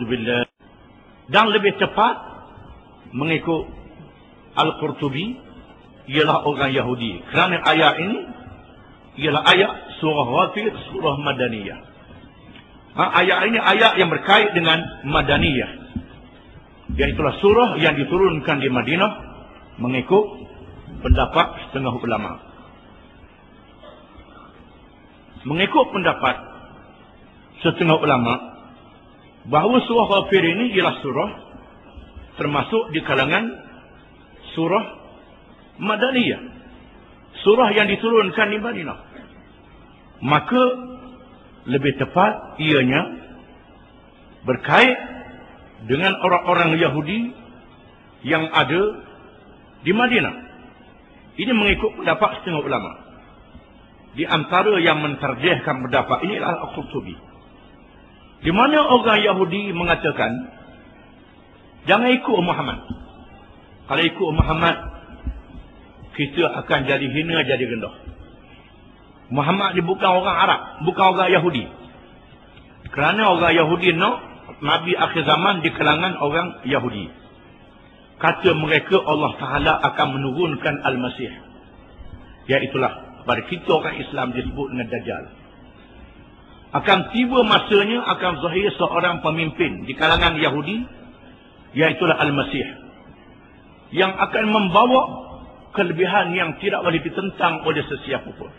Na'udzubillah. Dan lebih tepat mengikut Al-Qurtubi ialah orang Yahudi. Kerana ayat ini ialah ayat surah Ghafir, surah Madaniyah. Ayat ini ayat yang berkait dengan Madaniyah. Iaitulah surah yang diturunkan di Madinah mengikut pendapat setengah ulama. Mengikut pendapat setengah ulama bahawa surah Ghafir ini ialah surah termasuk di kalangan surah Madaniyah, surah yang diturunkan di Madinah. Maka lebih tepat ianya berkait dengan orang-orang Yahudi yang ada di Madinah. Ini mengikut pendapat setengah ulama. Di antara yang mentarjihkan pendapat ini adalah Al-Qurtubi, di mana orang Yahudi mengatakan jangan ikut Muhammad. Kalau ikut Muhammad, kita akan jadi hina, jadi rendah. Muhammad ni bukan orang Arab, bukan orang Yahudi. Kerana orang Yahudi Nabi akhir zaman di kalangan orang Yahudi. Kata mereka Allah Ta'ala akan menurunkan Al-Masih. Iaitulah pada kita orang Islam disebut dengan Dajjal. Akan tiba masanya akan zahir seorang pemimpin di kalangan Yahudi, iaitulah Al-Masih, yang akan membawa kelebihan yang tidak boleh ditentang oleh sesiapa pun.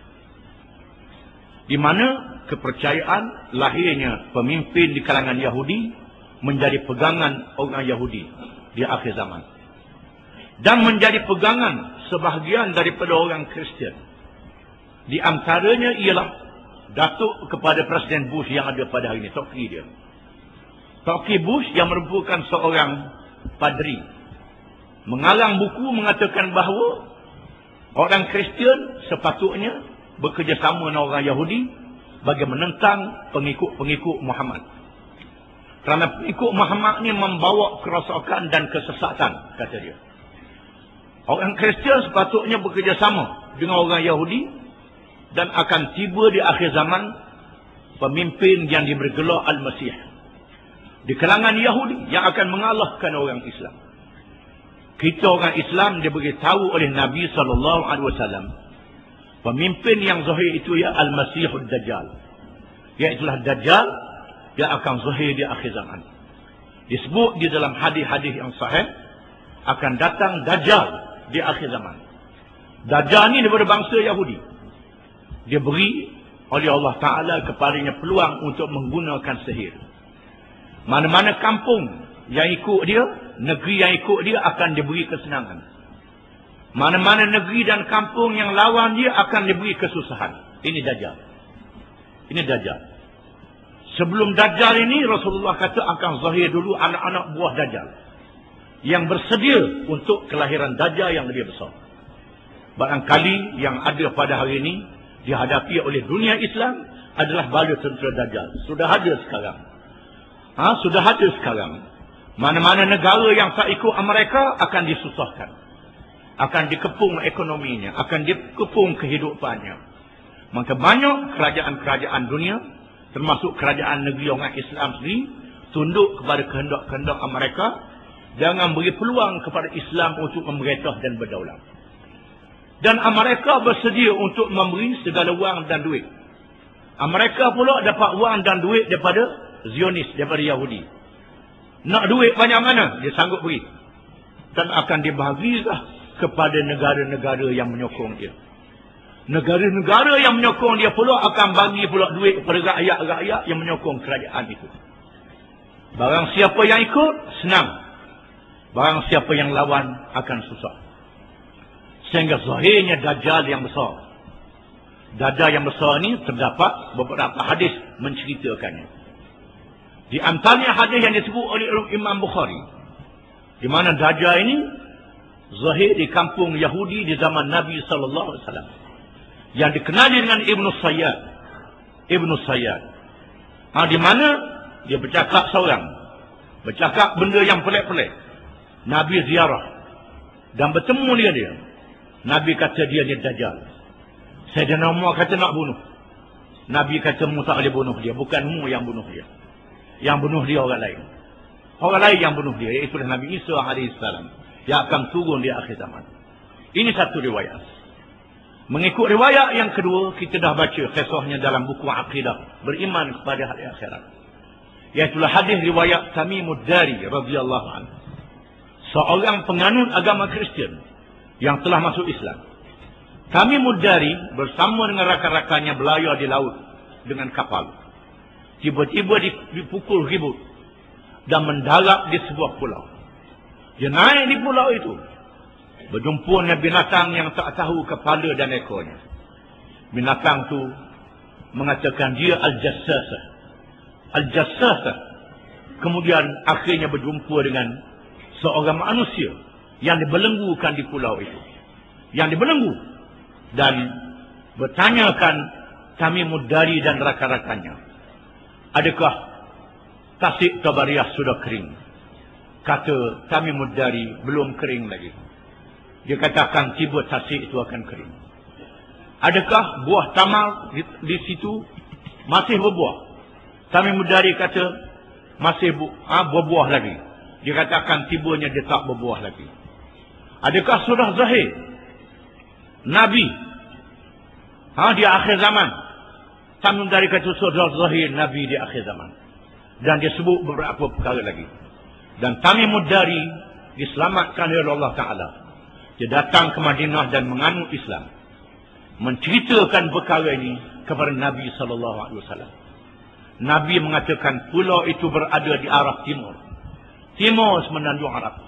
Di mana kepercayaan lahirnya pemimpin di kalangan Yahudi menjadi pegangan orang Yahudi di akhir zaman. Dan menjadi pegangan sebahagian daripada orang Kristian. Di antaranya ialah datuk kepada Presiden Bush yang ada pada hari ini, Toki dia. Toki Bush yang merupakan seorang padri, mengalang buku mengatakan bahawa orang Kristian sepatutnya bekerjasama dengan orang Yahudi bagi menentang pengikut-pengikut Muhammad. Kerana pengikut Muhammad ni membawa kerosakan dan kesesatan, kata dia. Orang Kristian sepatutnya bekerjasama dengan orang Yahudi, dan akan tiba di akhir zaman pemimpin yang diberi gelar Al-Masih di kalangan Yahudi yang akan mengalahkan orang Islam. Kita orang Islam diberitahu oleh Nabi SAW, pemimpin yang zahir itu ya Al-Masihud Dajjal. Iaitulah Dajjal yang akan zahir di akhir zaman. Disebut di dalam hadis-hadis yang sahih akan datang Dajjal di akhir zaman. Dajjal ni daripada bangsa Yahudi. Dia beri oleh Allah Ta'ala kepadanya peluang untuk menggunakan sihir. Mana-mana kampung yang ikut dia, negeri yang ikut dia akan diberi kesenangan. Mana-mana negeri dan kampung yang lawan dia akan diberi kesusahan. Ini Dajjal. Ini Dajjal. Sebelum Dajjal ini, Rasulullah kata akan zahir dulu anak-anak buah Dajjal yang bersedia untuk kelahiran Dajjal yang lebih besar. Barangkali yang ada pada hari ini dihadapi oleh dunia Islam adalah bala tentera Dajjal. Sudah ada sekarang. Sudah ada sekarang. Mana-mana negara yang tak ikut Amerika akan disusahkan. Akan dikepung ekonominya. Akan dikepung kehidupannya. Maka banyak kerajaan-kerajaan dunia, termasuk kerajaan negeri orang Islam sendiri, tunduk kepada kehendak-kehendak Amerika. Jangan beri peluang kepada Islam untuk memerintah dan berdaulat. Dan Amerika bersedia untuk memberi segala wang dan duit. Amerika pula dapat wang dan duit daripada Zionis, daripada Yahudi. Nak duit banyak mana? Dia sanggup beri. Dan akan dibahagikan kepada negara-negara yang menyokong dia. Negara-negara yang menyokong dia pula akan bagi pula duit kepada rakyat-rakyat yang menyokong kerajaan itu. Barang siapa yang ikut, senang. Barang siapa yang lawan, akan susah. Sehingga zahirnya Dajjal yang besar. Dajjal yang besar ini terdapat beberapa hadis menceritakannya. Di antaranya hadis yang disebut oleh Imam Bukhari, di mana Dajjal ini zahir di kampung Yahudi di zaman Nabi SAW, yang dikenali dengan Ibnu Sayyad. Ibnu Sayyad. Di mana dia bercakap seorang, bercakap benda yang pelik-pelik. Nabi ziarah dan bertemu dia. Nabi kata dia Dajjal. Sayyidina Umar kata nak bunuh. Nabi kata mu tak boleh bunuh dia. Bukan mu yang bunuh dia. Yang bunuh dia orang lain. orang lain yang bunuh dia, iaitu Nabi Isa alaihissalam yang akan turun di akhir zaman. Ini satu riwayat. Mengikut riwayat yang kedua, kita dah baca kisahnya dalam buku Aqidah, beriman kepada hari akhirat. Iaitulah hadis riwayat Tamimud Dari radhiyallahu anhu, seorang penganut agama Kristian yang telah masuk Islam. Tamimud Dari bersama dengan rakan-rakannya berlayar di laut dengan kapal. Tiba-tiba dipukul ribut dan mendarat di sebuah pulau. Dia naik di pulau itu, berjumpa dengan binatang yang tak tahu kepala dan ekornya. Binatang tu mengatakan dia Al-Jassasah. Al-Jassasah. Kemudian akhirnya berjumpa dengan seorang manusia yang dibelenggukan di pulau itu. Yang dibelenggu. Dan bertanyakan Tamimud Dari dan rakan-rakannya, adakah tasik Tabariyah sudah kering? Kata Tamimud Dari, belum kering lagi. Dia katakan tiba tasik itu akan kering. Adakah buah tamar di situ masih berbuah? Tamimud Dari kata masih berbuah lagi. Dia katakan tibanya dia tak berbuah lagi. Adakah sudah zahir Nabi di akhir zaman? Tamimud Dari kata sudah zahir Nabi di akhir zaman. Dan dia sebut beberapa perkara lagi. Dan Tamimud Dari diselamatkan oleh Allah Ta'ala. Dia datang ke Madinah dan menganut Islam, menceritakan perkara ini kepada Nabi SAW. Nabi mengatakan pulau itu berada di arah timur. Timur semenanjung Arab.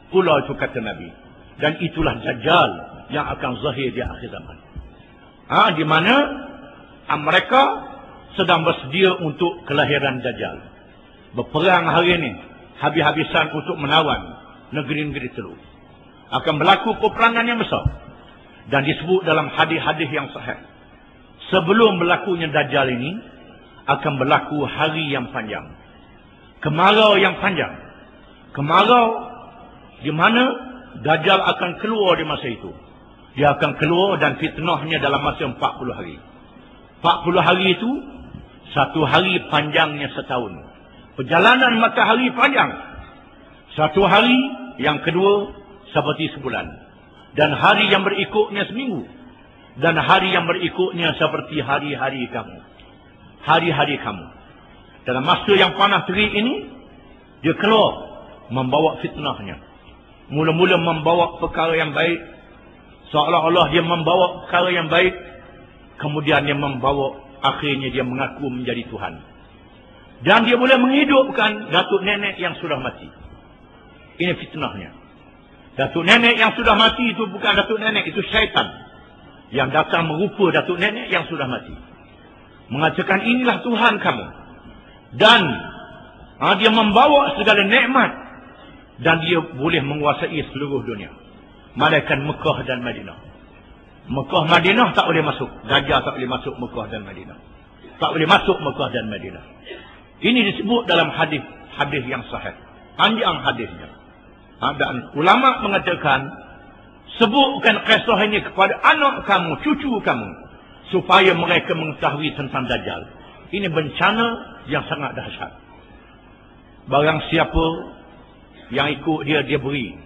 Pulau itu kata Nabi. Dan itulah Dajjal yang akan zahir di akhir zaman. Di mana mereka sedang bersedia untuk kelahiran Dajjal. Berperang hari ini, habis-habisan untuk menawan negeri-negeri telur. Akan berlaku peperangan yang besar. Dan disebut dalam hadis-hadis yang sahih, sebelum berlakunya Dajjal ini akan berlaku hari yang panjang, kemarau yang panjang. Kemarau di mana Dajjal akan keluar di masa itu. Dia akan keluar dan fitnahnya dalam masa 40 hari. 40 hari itu satu hari panjangnya setahun. Perjalanan matahari panjang. Satu hari, yang kedua seperti sebulan. Dan hari yang berikutnya seminggu. Dan hari yang berikutnya seperti hari-hari kamu. Hari-hari kamu. Dalam masa yang panas terik ini, dia keluar membawa fitnahnya. Mula-mula membawa perkara yang baik, seolah-olah dia membawa perkara yang baik. Kemudian dia membawa, akhirnya dia mengaku menjadi Tuhan. Dan dia boleh menghidupkan datuk nenek yang sudah mati. Ini fitnahnya. Datuk nenek yang sudah mati itu bukan datuk nenek, itu syaitan yang datang merupa datuk nenek yang sudah mati. Mengatakan inilah Tuhan kamu. Dan dia membawa segala nikmat. Dan dia boleh menguasai seluruh dunia. Malaikat Mekah dan Madinah. Mekah Madinah tak boleh masuk. Dajjal tak boleh masuk Mekah dan Madinah. Tak boleh masuk Mekah dan Madinah. Ini disebut dalam hadis yang sahih. Panjang hadisnya. Dan ulama mengatakan, sebutkan kisah ini kepada anak kamu, cucu kamu, supaya mereka mengetahui tentang Dajjal. Ini bencana yang sangat dahsyat. Barang siapa yang ikut dia, dia beri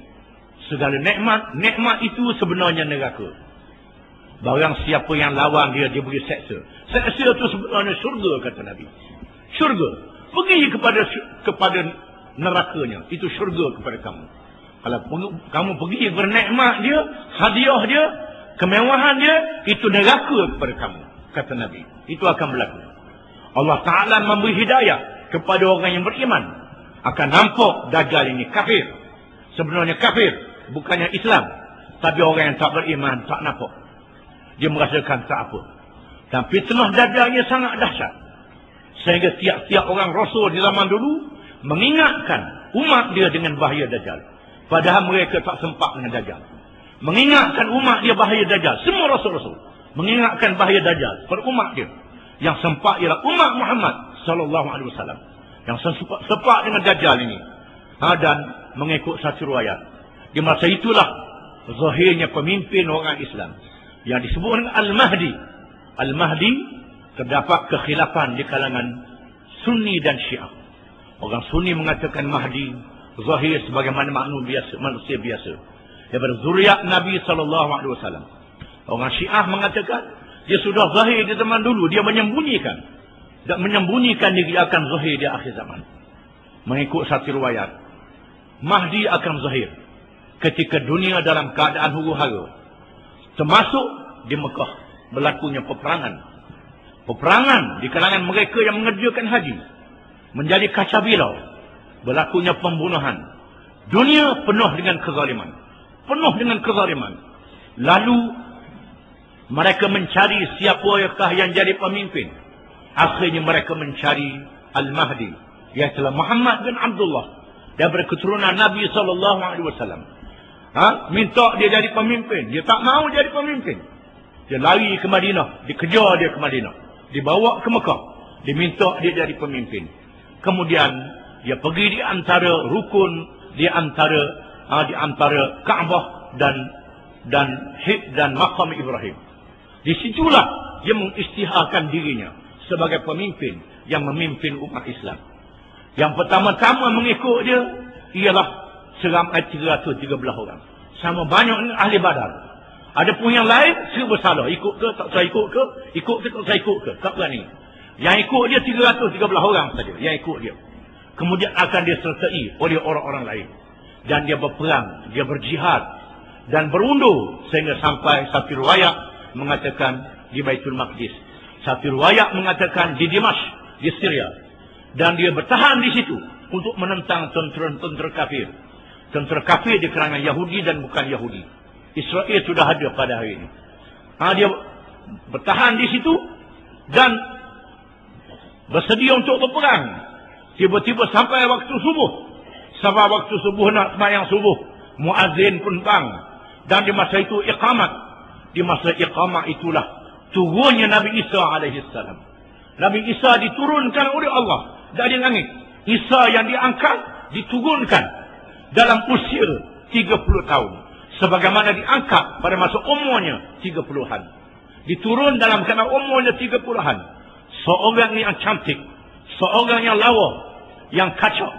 segala nikmat. Nikmat itu sebenarnya neraka. Barang siapa yang lawan dia, dia beri seksa. Seksa itu sebenarnya syurga, kata Nabi. Syurga. Pergi kepada nerakanya. Itu syurga kepada kamu. Kalau kamu pergi bernikmat dia, hadiah dia, kemewahan dia, itu neraka kepada kamu, kata Nabi. Itu akan berlaku. Allah Ta'ala memberi hidayah kepada orang yang beriman. Akan nampak Dajjal ini kafir. Sebenarnya kafir, bukannya Islam. Tapi orang yang tak beriman tak nampak. Dia merasakan tak apa. Dan fitnah Dajjalnya sangat dahsyat. Sehingga tiap-tiap orang Rasul di zaman dulu mengingatkan umat dia dengan bahaya Dajjal. Padahal mereka tak sempat dengan Dajjal. Mengingatkan umat dia bahaya Dajjal. Semua Rasul-Rasul mengingatkan bahaya Dajjal per umat dia. Yang sempat ialah umat Muhammad sallallahu alaihi wasallam. Yang sempat dengan Dajjal ini. Dan mengikut satu riwayat, di masa itulah zahirnya pemimpin orang Islam yang disebut dengan Al-Mahdi. Al-Mahdi, terdapat kekhilafan di kalangan Sunni dan Syiah. Orang Sunni mengatakan Mahdi zahir sebagaimana manusia biasa daripada zuriat Nabi SAW. Orang Syiah mengatakan dia sudah zahir di zaman dulu, dia menyembunyikan dan menyembunyikan diri akan zahir di akhir zaman. Mengikut satu riwayat, Mahdi akan zahir ketika dunia dalam keadaan huru-hara, termasuk di Mekah berlakunya peperangan di kalangan mereka yang mengerjakan haji, menjadi kacau balau, berlakunya pembunuhan. Dunia penuh dengan kezaliman. Lalu mereka mencari siapakah yang jadi pemimpin. Akhirnya mereka mencari Al-Mahdi, iaitu Muhammad bin Abdullah daripada keturunan Nabi SAW. Minta dia jadi pemimpin. Dia tak mau jadi pemimpin. Dia lari ke Madinah, dikejar dia ke Madinah, dibawa ke Mekah, diminta dia jadi pemimpin. Kemudian dia pergi di antara rukun, di antara Kaabah dan Maqam Ibrahim. Di situlah dia mengisytiharkan dirinya sebagai pemimpin yang memimpin umat Islam. Yang pertama-tama mengikut dia ialah seramai 313 orang. Sama banyak dengan ahli Badar. Ada pun yang lain serba salah. Ikut ke tak saya ikut ke? Ikut ke tak saya ikut ke? Tak berani. Yang ikut dia 313 orang saja yang ikut dia. Kemudian akan disertai oleh orang-orang lain. Dan dia berperang, dia berjihad dan berundur sehingga sampai satu riwayat mengatakan di Baitul Maqdis. Satu riwayat mengatakan di Dimash, di Syria. Dan dia bertahan di situ untuk menentang tentera kafir. Tentera kafir di kalangan Yahudi dan bukan Yahudi. Israel sudah ada pada hari ini. Dia bertahan di situ dan bersedia untuk berperang. Tiba-tiba sampai waktu subuh. Sampai waktu subuh nak sembahyang subuh, muazzin pun bang. Dan di masa itu iqamat. Di masa iqamat itulah turunnya Nabi Isa alaihissalam. Nabi Isa diturunkan oleh Allah dari langit. Isa yang diangkat diturunkan dalam usia 30 tahun. Sebagaimana diangkat pada masa umurnya 30-an. Diturun dalam keadaan umurnya 30-an. Seorang yang cantik, seorang yang lawa, yang kacak,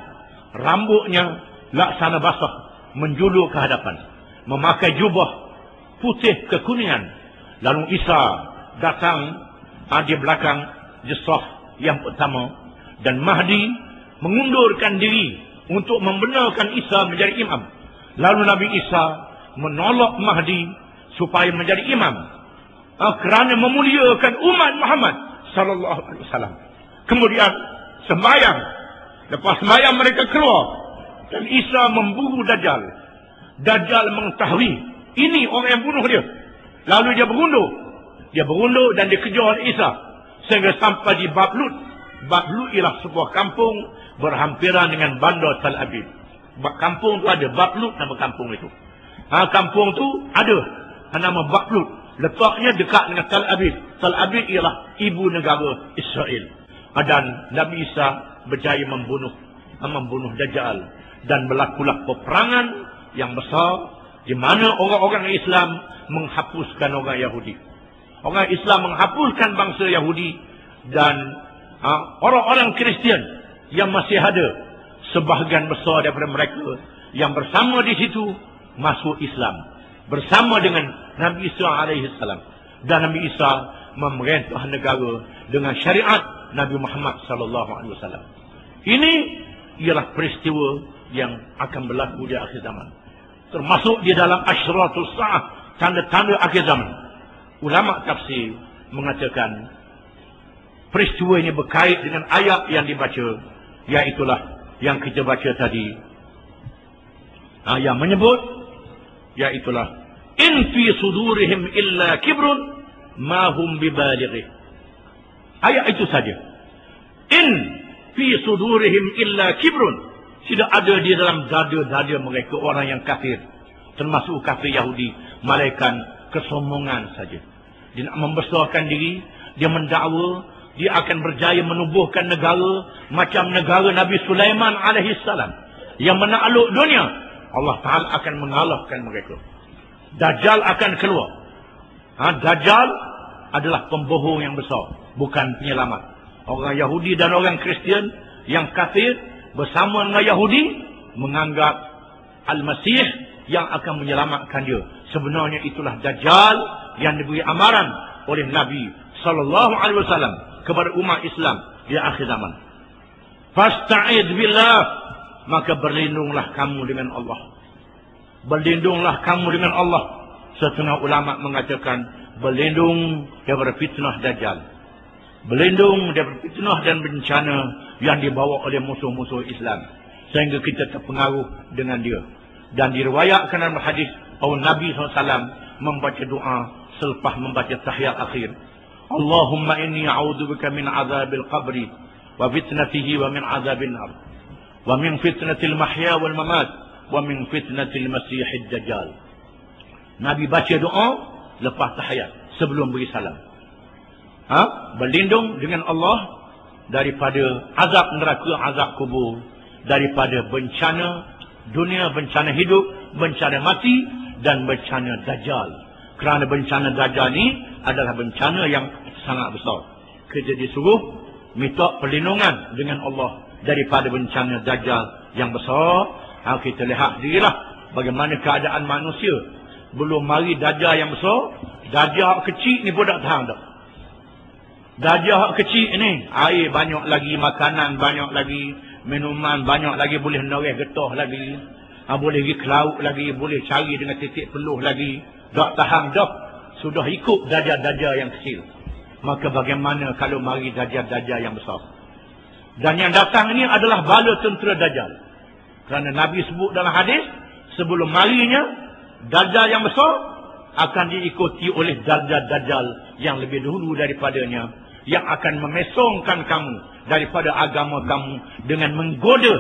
rambutnya laksana basah, menjulur ke hadapan, memakai jubah putih kekuningan. Lalu Isa datang di belakang saf yang pertama, dan Mahdi mengundurkan diri untuk membenarkan Isa menjadi imam. Lalu Nabi Isa menolak Mahdi supaya menjadi imam, kerana memuliakan umat Muhammad sallallahu alaihi wasallam. Kemudian sembahyang. Lepas sembahyang mereka keluar dan Isa memburu Dajjal. Dajjal mengetahui ini orang yang bunuh dia. Lalu dia berundur dan dikejar oleh Isa sehingga sampai di Bablut. Bablut ialah sebuah kampung berhampiran dengan bandar Tel Aviv. Kampung tu ada Bablut, nama kampung itu. Kampung tu ada nama Bablut. Letaknya dekat dengan Tel Aviv. Tel Aviv ialah ibu negara Israel. Dan Nabi Isa berjaya membunuh Dajjal. Dan berlakulah peperangan yang besar di mana orang-orang Islam menghapuskan orang Yahudi. Orang Islam menghapuskan bangsa Yahudi dan orang-orang Kristian yang masih ada, sebahagian besar daripada mereka yang bersama di situ masuk Islam bersama dengan Nabi Isa alaihissalam. Dan Nabi Isa memerintah negara dengan syariat Nabi Muhammad sallallahu alaihi wasallam. Ini ialah peristiwa yang akan berlaku di akhir zaman. Termasuk di dalam asyratus sa'ah, tanda-tanda akhir zaman. Ulama tafsir mengatakan peristiwa ini berkait dengan ayat yang dibaca, iaitulah yang kita baca tadi. Yang menyebut, iaitulah in fi sudurihim illa kibrun ma hum bibalighi. Ayat itu saja. In fi sudurihim illa kibrun. Tidak ada di dalam dada-dada mereka orang yang kafir, termasuk kafir Yahudi, malaikat kesombongan saja. Dia nak membesarkan diri, dia mendakwa dia akan berjaya menubuhkan negara macam negara Nabi Sulaiman alaihissalam yang menakluk dunia. Allah Ta'ala akan mengalahkan mereka. Dajjal akan keluar. Dajjal adalah pembohong yang besar, bukan penyelamat. Orang Yahudi dan orang Kristian yang kafir, bersama dengan Yahudi menganggap Al-Masih yang akan menyelamatkan dia. Sebenarnya itulah Dajjal yang diberi amaran oleh Nabi sallallahu alaihi wasallam kepada umat Islam di akhir zaman. Fasta'id billah, maka berlindunglah kamu dengan Allah. Berlindunglah kamu dengan Allah. Setengah ulama mengatakan berlindung daripada fitnah Dajjal. Berlindung daripada fitnah dan bencana yang dibawa oleh musuh-musuh Islam, sehingga kita terpengaruh dengan dia. Dan diriwayatkan dalam hadis bahawa Nabi SAW membaca doa selepas membaca tahiyat akhir. Allahumma inni a'udzubika min azabil qabri wa fitnatihi wa min azabil nar wa min fitnatil mahya wal mamat wa min fitnatil masihid dajjal. Nabi baca doa lepas tahiyat sebelum beri salam. Berlindung dengan Allah daripada azab neraka, azab kubur, daripada bencana dunia, bencana hidup, bencana mati, dan bencana Dajjal. Kerana bencana Dajjal ni adalah bencana yang sangat besar. Kita disuruh minta perlindungan dengan Allah daripada bencana Dajjal yang besar. Kita lihat sendirilah bagaimana keadaan manusia. Belum mari Dajjal yang besar, Dajjal kecil ni pun tak tahan dah. Dajjal kecil ni, air banyak lagi, makanan banyak lagi, minuman banyak lagi, boleh noreh getah lagi, boleh pergi ke laut lagi, boleh cari dengan titik peluh lagi. Tak tahan dah, sudah ikut Dajjal-Dajjal yang kecil. Maka bagaimana kalau mari Dajjal-Dajjal yang besar? Dan yang datang ini adalah bala tentera Dajjal. Kerana Nabi sebut dalam hadis, sebelum marinya Dajjal yang besar akan diikuti oleh Dajjal-Dajjal yang lebih dahulu daripadanya, yang akan memesongkan kamu daripada agama kamu dengan menggoda,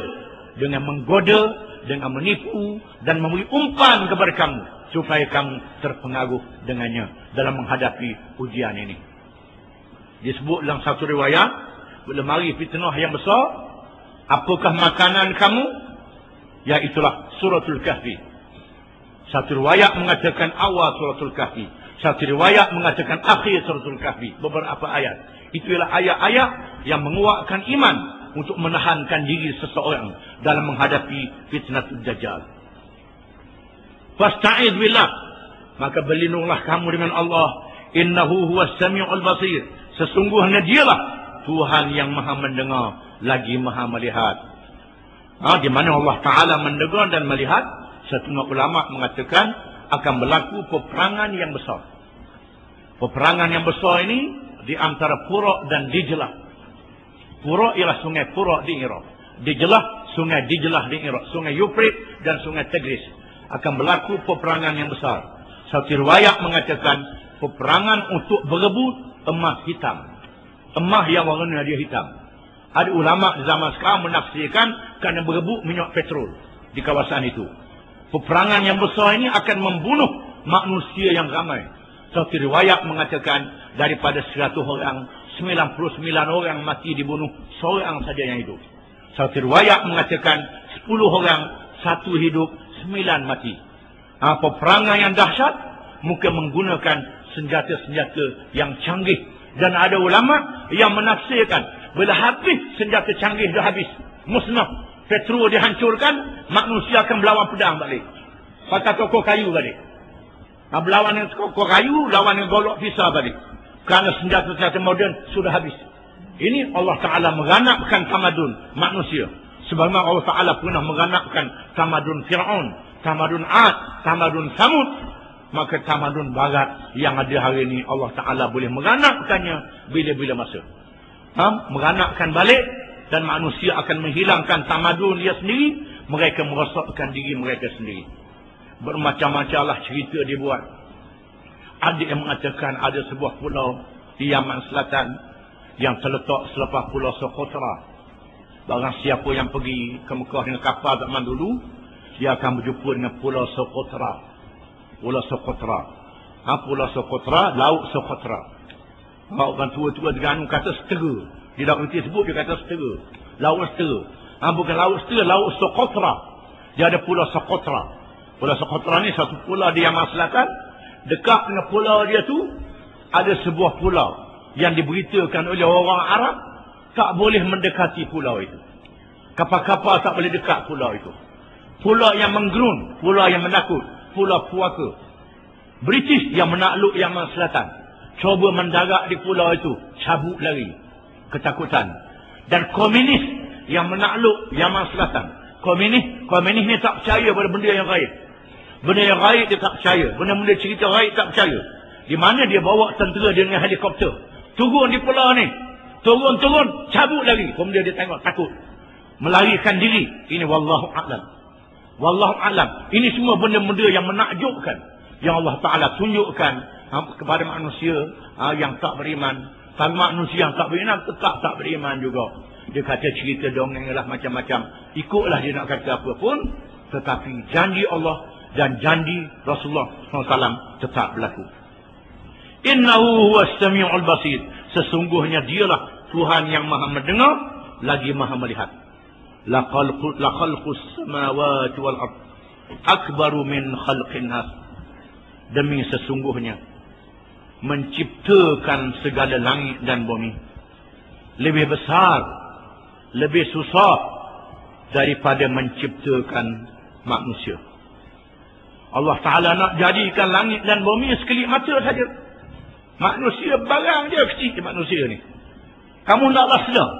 dengan menipu dan memberi umpan kepada kamu supaya kamu terpengaruh dengannya dalam menghadapi ujian ini. Disebut dalam satu riwayat, bila mari fitnah yang besar, apakah makanan kamu? Iaitulah suratul Kahfi. Satu riwayat mengatakan awal suratul Kahfi, satu riwayat mengatakan akhir suratul Kahfi, beberapa ayat. Itu ialah ayat-ayat yang menguatkan iman untuk menahankan diri seseorang dalam menghadapi fitnatul Dajjal. Fasta'id billah, maka berlindunglah kamu dengan Allah. Innahu huwas sami'ul basir, sesungguhnya dialah Tuhan yang maha mendengar lagi maha melihat. Di mana Allah Ta'ala mendengar dan melihat, setengah ulama mengatakan akan berlaku peperangan yang besar. Peperangan yang besar ini di antara Furat dan Dijlah. Furat ialah sungai Furat di Iraq. Dijlah, sungai Dijlah di Iraq. Sungai Euphrates dan sungai Tigris. Akan berlaku peperangan yang besar. Satu riwayat mengatakan peperangan untuk berebut emas hitam. Emas yang warna dia hitam. Ada ulama di zaman sekarang menafsirkan kerana berebut minyak petrol di kawasan itu. Peperangan yang besar ini akan membunuh manusia yang ramai. Satu riwayat mengatakan daripada 100 orang, 99 orang mati dibunuh, seorang saja yang hidup. Satu riwayat mengatakan 10 orang, 1 hidup, 9 mati. Peperangan yang dahsyat mungkin menggunakan senjata-senjata yang canggih. Dan ada ulama yang menafsirkan bila habis senjata canggih dah habis, musnah, petrol dihancurkan, manusia akan melawan pedang balik. Pakai tokok kayu balik. Berlawan dengan tokok kayu, lawan dengan golok pisau balik. Kerana senjata-senjata moden sudah habis. Ini Allah Ta'ala menganakkan tamadun manusia. Sebagaimana Allah Ta'ala pernah menganakkan tamadun Fir'aun, tamadun Ad, tamadun Samud. Maka tamadun barat yang ada hari ini Allah Ta'ala boleh menganakkannya bila-bila masa. Menganakkan balik, dan manusia akan menghilangkan tamadun dia sendiri. Mereka merosakkan diri mereka sendiri. Bermacam-macam lah cerita dibuat. Ada yang mengatakan ada sebuah pulau di Yaman Selatan yang terletak selepas Pulau Socotra. Barang siapa yang pergi ke Mekah dengan kapal zaman dulu, dia akan berjumpa dengan Pulau Socotra. Pulau Socotra. Pulau Socotra, Laut Socotra. Orang tua-tua Terengganu kata setera. Dia tak berhenti sebut, dia kata setera. Laut setera. Bukan laut setera, Laut Socotra. Dia ada Pulau Socotra. Pulau Socotra ni satu pulau di Yaman Selatan. Dekat dengan pulau dia tu ada sebuah pulau yang diberitakan oleh orang Arab tak boleh mendekati pulau itu. Kapal-kapal tak boleh dekat pulau itu. Pulau yang menggerun, pulau yang menakut, pulau puaka. British yang menakluk Yaman Selatan, cuba mendarat di pulau itu, cabut lari, ketakutan. Dan komunis yang menakluk Yaman Selatan. Komunis ni tak percaya pada benda yang gaib. Benda yang gaib dia tak percaya. Benda-benda cerita gaib tak percaya. Di mana dia bawa tentera dengan helikopter. Turun di pulau ni. Turun, cabut lagi. Kemudian dia tengok takut. Melarikan diri. Ini wallahu a'lam. Wallahu a'lam. Ini semua benda-benda yang menakjubkan. Yang Allah Ta'ala tunjukkan kepada manusia yang tak beriman. Tapi manusia yang tak beriman tetap tak beriman juga. Dia kata cerita dongeng lah macam-macam. Ikutlah dia nak kata apa pun. Tetapi janji Allah dan janji Rasulullah SAW tetap berlaku. Innahu huwas sami'ul basir. Sesungguhnya dialah Tuhan yang maha mendengar lagi maha melihat. La khalqus samawati wal ard akbaru min khalqin nas. Demi sesungguhnya menciptakan segala langit dan bumi lebih besar, lebih susah daripada menciptakan manusia. Allah Ta'ala nak jadikan langit dan bumi sekelip mata saja. Manusia barang dia kecil manusia ni. Kamu naklah sedar.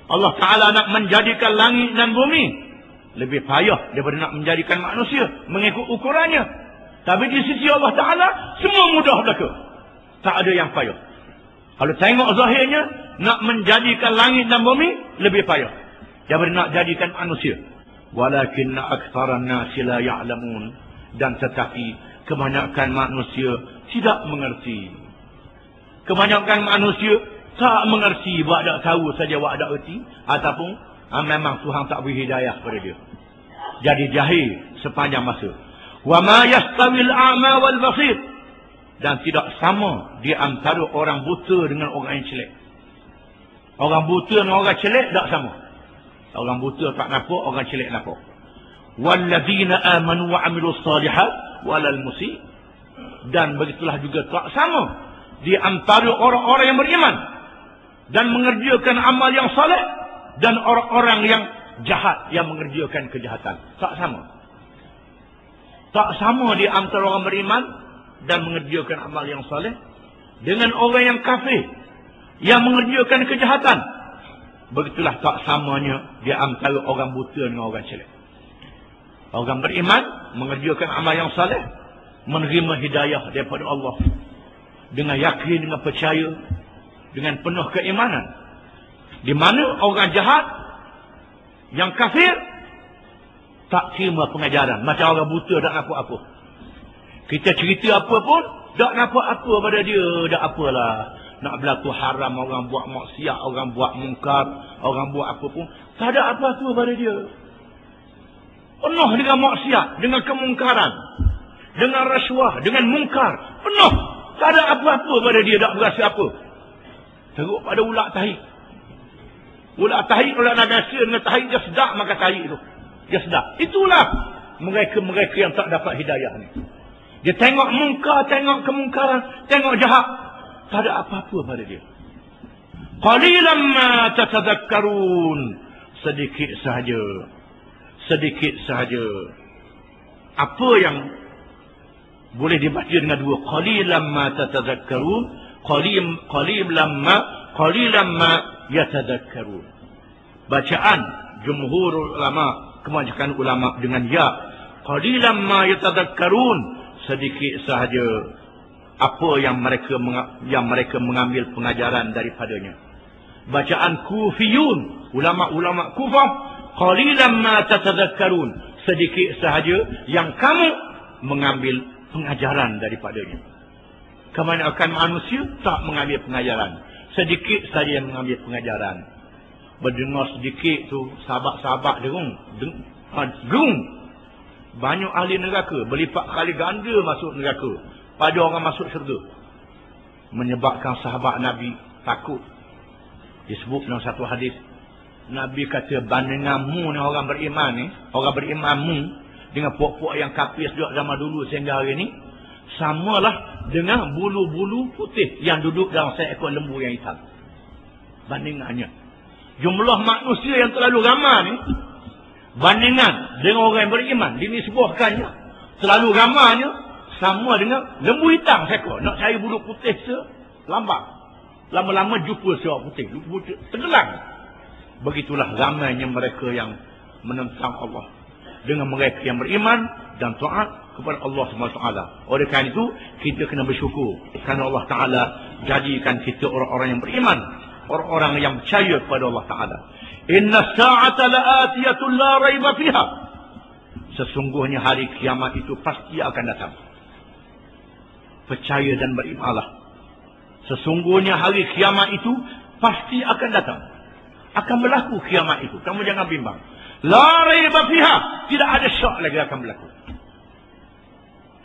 Allah Ta'ala nak menjadikan langit dan bumi lebih payah daripada nak menjadikan manusia mengikut ukurannya. Tapi di sisi Allah Ta'ala semua mudah belaka. Tak ada yang payah. Kalau tengok zahirnya, nak menjadikan langit dan bumi lebih payah daripada nak jadikan manusia. Walakinna aktsaran nasi la ya'lamun. Dan tetapi kebanyakan manusia tidak mengerti. Kebanyakan manusia tak mengerti, buat tak tahu saja buat tak erti, ataupun memang Tuhan tak beri hidayah kepada dia. Jadi jahil sepanjang masa. Wa ma yastawil a'ma wal basir. Dan tidak sama di antara orang buta dengan orang yang celek. Orang buta dengan orang celek tak sama. Orang buta tak nampak, orang celek nampak. Walladzina amanu wa amilus salihat walal musii. Dan begitulah juga tak sama di antara orang-orang yang beriman dan mengerjakan amal yang saleh dan orang-orang yang jahat yang mengerjakan kejahatan. Tak sama. Tak sama di antara orang beriman dan mengerjakan amal yang saleh dengan orang yang kafir yang mengerjakan kejahatan. Begitulah tak samanya di antara orang buta dengan orang celek. Orang beriman mengerjakan amal yang saleh, menerima hidayah daripada Allah dengan yakin, dengan percaya, dengan penuh keimanan. Di mana orang jahat yang kafir tak terima pengajaran. Macam orang buta tak nampak apa. Kita cerita apa pun tak nampak apa pada dia. Tak apalah. Nak berlaku haram, orang buat maksiat, orang buat mungkar, orang buat apa pun, tak ada apa-apa pada dia. Penuh dengan maksiat, dengan kemungkaran, dengan rasuah, dengan mungkar. Penuh. Tak ada apa-apa pada dia, tak berasa apa. Teruk pada ulat tahi. Ulat tahi, ulat nagasa dengan tahi, dia sedap makan tahi itu. Dia sedap. Itulah mereka-mereka yang tak dapat hidayah ni. Dia tengok mungkar, tengok kemungkaran, tengok jahat. Tak ada apa-apa pada dia. Qalilan ma tatadhakkarun. Sedikit sahaja. Sedikit sahaja. Apa yang boleh dibaca dengan dua. Qalilan ma tatadhakkarun. Qalilan ma yatadhakkarun. Bacaan jumhur ulama, kebanyakan ulama dengan ya. Qalilan ma yatadhakkarun. Sedikit sahaja apa yang mereka mengambil pengajaran daripadanya. Bacaan Kufiyun, ulama-ulama Kufah, qalilan ma tatadhakkarun. Sedikit sahaja yang kamu mengambil pengajaran daripadanya. Kebanyakan manusia tak mengambil pengajaran. Sedikit saja yang mengambil pengajaran. Berdengar sedikit tu, sahabat-sahabat derung. Banyak ahli neraka, berlipat kali ganda masuk neraka pada orang masuk syurga. Menyebabkan sahabat Nabi takut. Disebut dalam satu hadis, Nabi kata bandinganmu ni orang beriman ni, orang berimanmu dengan puak-puak yang kafir sejak zaman dulu sehingga hari ni, samalah dengan bulu-bulu putih yang duduk dalam seekor lembu yang hitam. Bandingannya. jumlah manusia yang terlalu ramai ni, bandingan dengan orang yang beriman, dinisbahkannya terlalu ramainya sama dengan lembu hitam seekor. Nak cari bulu putih lambat. Lama-lama jumpa seorang putih. Putih tenggelam. Begitulah ramainya mereka yang menentang Allah. Dengan mereka yang beriman dan taat kepada Allah SWT. Oleh kerana itu, kita kena bersyukur. Kerana Allah Ta'ala jadikan kita orang-orang yang beriman. Orang-orang yang percaya kepada Allah Ta'ala. Inna sa'ata la'atiyatun la raiba fiha. Sesungguhnya hari kiamat itu pasti akan datang. Percaya dan berimanlah. Sesungguhnya hari kiamat itu pasti akan datang. Akan berlaku kiamat itu. Kamu jangan bimbang. La raiba fiha. Tidak ada syak lagi akan berlaku.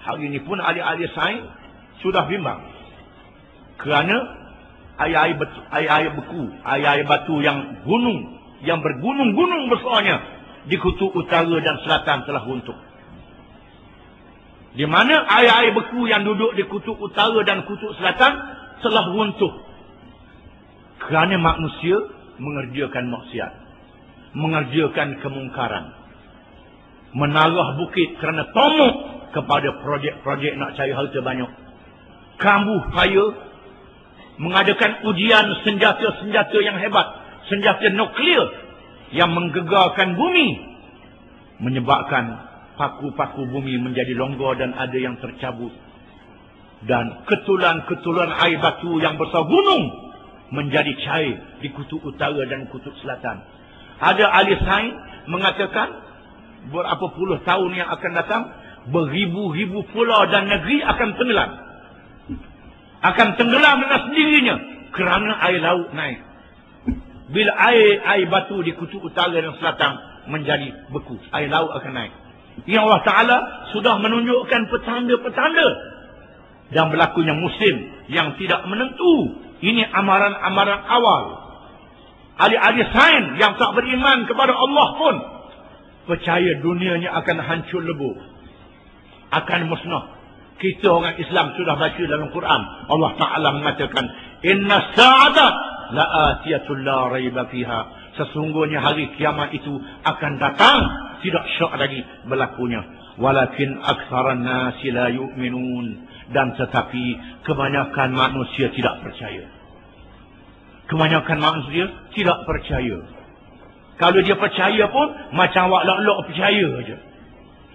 Hari ini pun ahli-ahli sains sudah bimbang. Kerana air-air beku, air-air batu yang gunung, yang bergunung-gunung besarnya di kutub utara dan selatan telah runtuh. Di mana air-air beku yang duduk di kutub utara dan kutub selatan telah runtuh. Kerana manusia mengerjakan maksiat, mengerjakan kemungkaran, menarah bukit kerana tomuk kepada projek-projek nak cari harta banyak, kambuh kaya, mengadakan ujian senjata-senjata yang hebat, senjata nuklear yang menggegarkan bumi, menyebabkan paku-paku bumi menjadi longgar dan ada yang tercabut, dan ketulan-ketulan air batu yang besar gunung menjadi cair di kutub utara dan kutub selatan. Ada ahli sains mengatakan berapa puluh tahun yang akan datang, beribu-ribu pulau dan negeri akan tenggelam. Akan tenggelam dengan sendirinya kerana air laut naik. Bila air batu di kutub utara dan selatan menjadi beku, air laut akan naik. Yang Allah Ta'ala sudah menunjukkan petanda-petanda dan berlakunya musim yang tidak menentu. Ini amaran-amaran awal. Ahli-ahli sains yang tak beriman kepada Allah pun percaya dunianya akan hancur lebur, akan musnah. Kita orang Islam sudah baca dalam Quran, Allah Ta'ala mengatakan, Inna sa'ata la'atiyatul la raiba fiha. Sesungguhnya hari kiamat itu akan datang, tidak syak lagi berlakunya. Walakin aktsaran nasi la yu'minun. Dan tetapi kebanyakan manusia tidak percaya. Kebanyakan manusia tidak percaya. Kalau dia percaya pun macam awak lok-lok percaya saja.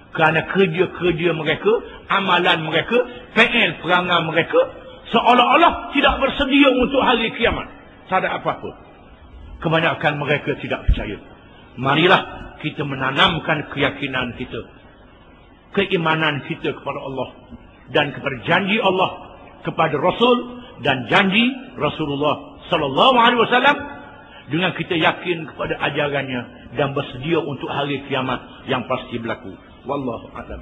Kerana kerja-kerja mereka, amalan mereka, fi'il perangai mereka seolah-olah tidak bersedia untuk hari kiamat. Tak ada apa-apa. Kebanyakan mereka tidak percaya. Marilah kita menanamkan keyakinan kita, keimanan kita kepada Allah dan kepada janji Allah kepada Rasul dan janji Rasulullah sallallahu alaihi wasallam, dengan kita yakin kepada ajarannya dan bersedia untuk hari kiamat yang pasti berlaku. Wallahu a'lam.